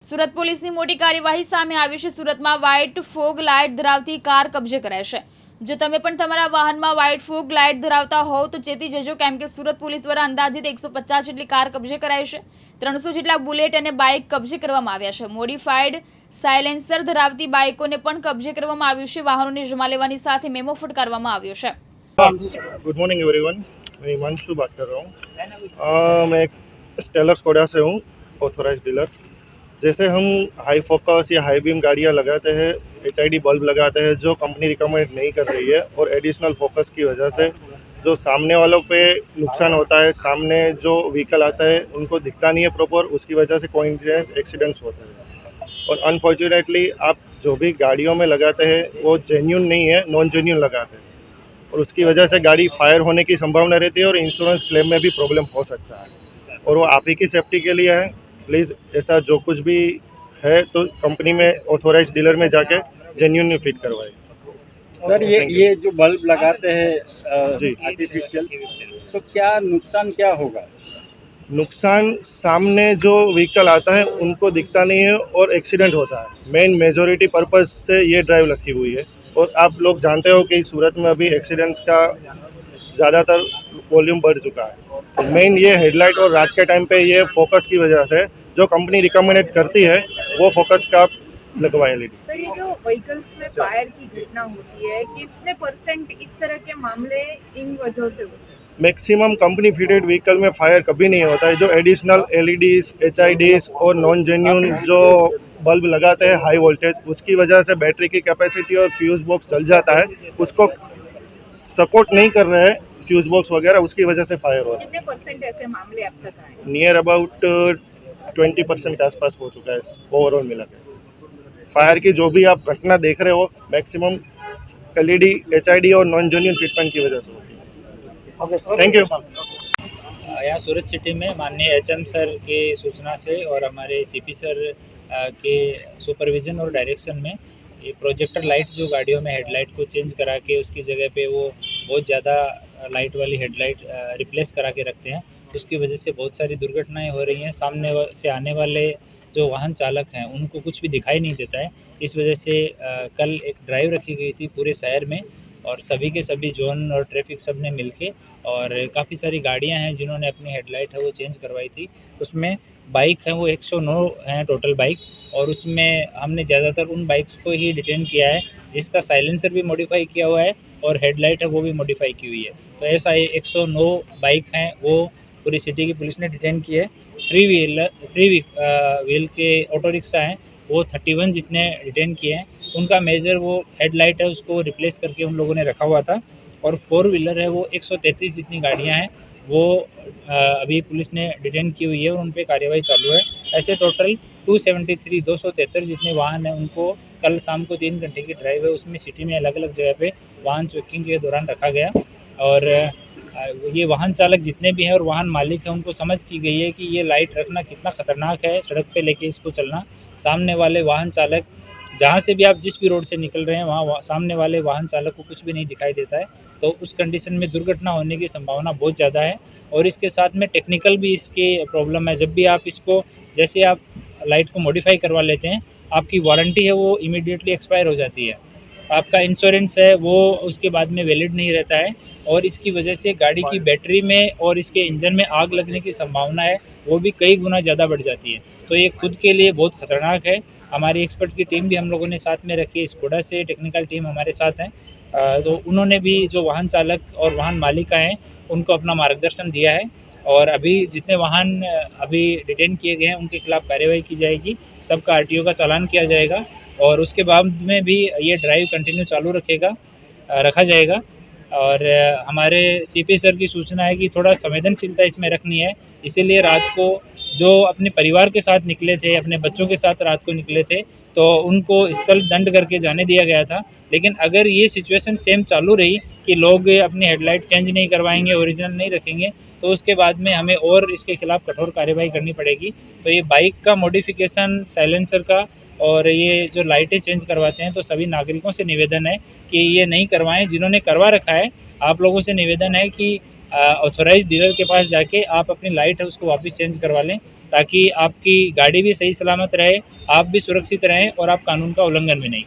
સુરત પોલીસની મોટી કાર્યવાહી સામે આવી છે। સુરતમાં વ્હાઇટ ફોગ લાઇટ ધરાવતી કાર કબજે કરાઈ છે। જો તમે પણ તમારા વાહનમાં વ્હાઇટ ફોગ લાઇટ ધરાવતા હોવ તો ચેતી જજો, કેમ કે સુરત પોલીસ દ્વારા અંદાજિત 150 જેટલી કાર કબજે કરાઈ છે। 300 જેટલા બુલેટ અને બાઇક કબજે કરવામાં આવ્યા છે। મોડિફાઈડ સાયલેન્સર ધરાવતી બાઇકોને પણ કબજે કરવામાં આવ્યું છે। વાહનોને જમા લેવાની સાથે મેમો ફટકારવામાં આવ્યો છે। गुड मॉर्निंग एवरीवन, मैं हिमांशु बात कर रहा हूँ। मैं एक स्टेलर स्कोडा से हूँ, ऑथोराइज डीलर। जैसे हम हाई फोकस या हाई बीम गाड़ियाँ लगाते हैं, HID बल्ब लगाते हैं जो कंपनी रिकमेंड नहीं कर रही है, और एडिशनल फोकस की वजह से जो सामने वालों पे नुकसान होता है, सामने जो व्हीकल आता है उनको दिखता नहीं है प्रॉपर, उसकी वजह से कोइंसिडेंस एक्सीडेंट्स होते हैं। और अनफॉर्चुनेटली आप जो भी गाड़ियों में लगाते हैं वो जेन्यून नहीं है, नॉन जेन्यून लगाते हैं, और उसकी वजह से गाड़ी फायर होने की संभावना रहती है और इंश्योरेंस क्लेम में भी प्रॉब्लम हो सकता है। और वो आप ही की सेफ्टी के लिए है। प्लीज़ ऐसा जो कुछ भी है तो कंपनी में ऑथोराइज डीलर में जाके जेन्यून फिट करवाए। सर ये जो बल्ब लगाते हैं जी। आर्टिफिशियल, तो क्या नुकसान क्या होगा? नुकसान सामने जो व्हीकल आता है उनको दिखता नहीं है और एक्सीडेंट होता है। मेन मेजॉरिटी पर्पस से ये ड्राइव रखी हुई है। और आप लोग जानते हो कि सूरत में अभी एक्सीडेंट्स का ज़्यादातर वॉल्यूम बढ़ चुका है। तो मेन ये हेडलाइट और रात के टाइम पे ये फोकस की वजह से जो कंपनी रिकमेंडेड करती है वो फोकस का लगवाए LED। सर, ये जो व्हीकल्स में फायर की घटना होती है, कितने परसेंट इस तरह के मामले इन वजह से होते हैं? मैक्सिमम कंपनी फिटेड व्हीकल में फायर कभी नहीं होता है। जो एडिशनल LEDs, HIDs और नॉन जेन्यून जो बल्ब लगाते हैं हाई वोल्टेज, उसकी वजह से बैटरी की कैपेसिटी और फ्यूज बॉक्स जल जाता है, उसको सपोर्ट नहीं कर रहे हैं फ्यूज बॉक्स वगैरह, उसकी वजह से फायर हो रहा कितने परसेंट ऐसे मामले अब तक आए? है। नियर अबाउट 20% के आसपास हो चुका है ओवरऑल मिला के। फायर की जो भी आप घटना देख रहे हो मैक्सिमम LED, HID और नॉन जेन्यून फिटमेंट की वजह से होती है। Thank you. यहाँ सूरत सिटी में माननीय HM सर के सूचना से और हमारे CP सर के सुपरविज़न और डायरेक्शन में ये प्रोजेक्टर लाइट जो गाड़ियों में हेडलाइट को चेंज करा के उसकी जगह पे वो बहुत ज़्यादा लाइट वाली हेडलाइट रिप्लेस करा के रखते हैं, उसकी वजह से बहुत सारी दुर्घटनाएं हो रही हैं। सामने से आने वाले जो वाहन चालक हैं उनको कुछ भी दिखाई नहीं देता है। इस वजह से कल एक ड्राइव रखी गई थी पूरे शहर में, और सभी के सभी जोन और ट्रैफिक सब ने मिल के, और काफ़ी सारी गाड़ियां हैं जिन्होंने अपनी हेडलाइट है वो चेंज करवाई थी। उसमें बाइक हैं वो 109 हैं टोटल बाइक, और उसमें हमने ज़्यादातर उन बाइक्स को ही डिटेन किया है जिसका साइलेंसर भी मॉडिफाई किया हुआ है और हेडलाइट है वो भी मॉडिफाई की हुई है। तो ऐसा 109 बाइक हैं वो पूरी सिटी की पुलिस ने डिटेन की है। थ्री व्हील के ऑटो रिक्शा हैं वो 31 जितने डिटेन किए हैं। उनका मेजर वो हेडलाइट है उसको रिप्लेस करके उन लोगों ने रखा हुआ था। और 4 व्हीलर है वो 133 जितनी गाड़ियां हैं वो अभी पुलिस ने डिटेन की हुई है और उन पर कार्रवाई चालू है। ऐसे टोटल 273 जितने वाहन हैं उनको कल शाम को 3 घंटे की ड्राइव है उसमें सिटी में अलग अलग जगह पे वाहन चेकिंग के दौरान रखा गया। और ये वाहन चालक जितने भी हैं और वाहन मालिक हैं उनको समझ की गई है कि ये लाइट रखना कितना ख़तरनाक है, सड़क पे लेके इसको चलना। सामने वाले वाहन चालक जहाँ से भी आप जिस भी रोड से निकल रहे हैं वहाँ सामने वाले वाहन चालक को कुछ भी नहीं दिखाई देता है, तो उस कंडीशन में दुर्घटना होने की संभावना बहुत ज़्यादा है। और इसके साथ में टेक्निकल भी इसके प्रॉब्लम है। जब भी आप इसको जैसे आप लाइट को मॉडिफाई करवा लेते हैं, आपकी वारंटी है वो इमीडिएटली एक्सपायर हो जाती है, आपका इंश्योरेंस है वो उसके बाद में वैलिड नहीं रहता है, और इसकी वजह से गाड़ी की बैटरी में और इसके इंजन में आग लगने की संभावना है वो भी कई गुना ज़्यादा बढ़ जाती है। तो ये खुद के लिए बहुत ख़तरनाक है। हमारी एक्सपर्ट की टीम भी हम लोगों ने साथ में रखी है, स्कोडा से टेक्निकल टीम हमारे साथ हैं। तो उन्होंने भी जो वाहन चालक और वाहन मालिका हैं उनको अपना मार्गदर्शन दिया है, और अभी जितने वाहन अभी डिटेन किए गए हैं उनके खिलाफ कार्रवाई की जाएगी, सबका RTO का चालान किया जाएगा, और उसके बाद में भी ये ड्राइव कंटिन्यू चालू रखा जाएगा। और हमारे CP सर की सूचना है कि थोड़ा संवेदनशीलता इसमें रखनी है, इसीलिए रात को जो अपने परिवार के साथ निकले थे, अपने बच्चों के साथ रात को निकले थे, तो उनको स्थल दंड करके जाने दिया गया था। लेकिन अगर ये सिचुएशन सेम चालू रही कि लोग अपनी हेडलाइट चेंज नहीं करवाएंगे, ओरिजिनल नहीं रखेंगे, तो उसके बाद में हमें और इसके खिलाफ कठोर कार्रवाई करनी पड़ेगी। तो ये बाइक का मॉडिफिकेशन, साइलेंसर का और ये जो लाइटें चेंज करवाते हैं, तो सभी नागरिकों से निवेदन है कि ये नहीं करवाएं। जिन्होंने करवा रखा है आप लोगों से निवेदन है कि ऑथोराइज डीलर के पास जाके आप अपनी लाइट है उसको वापस चेंज करवा लें, ताकि आपकी गाड़ी भी सही सलामत रहे, आप भी सुरक्षित रहें और आप कानून का उल्लंघन भी नहीं करें।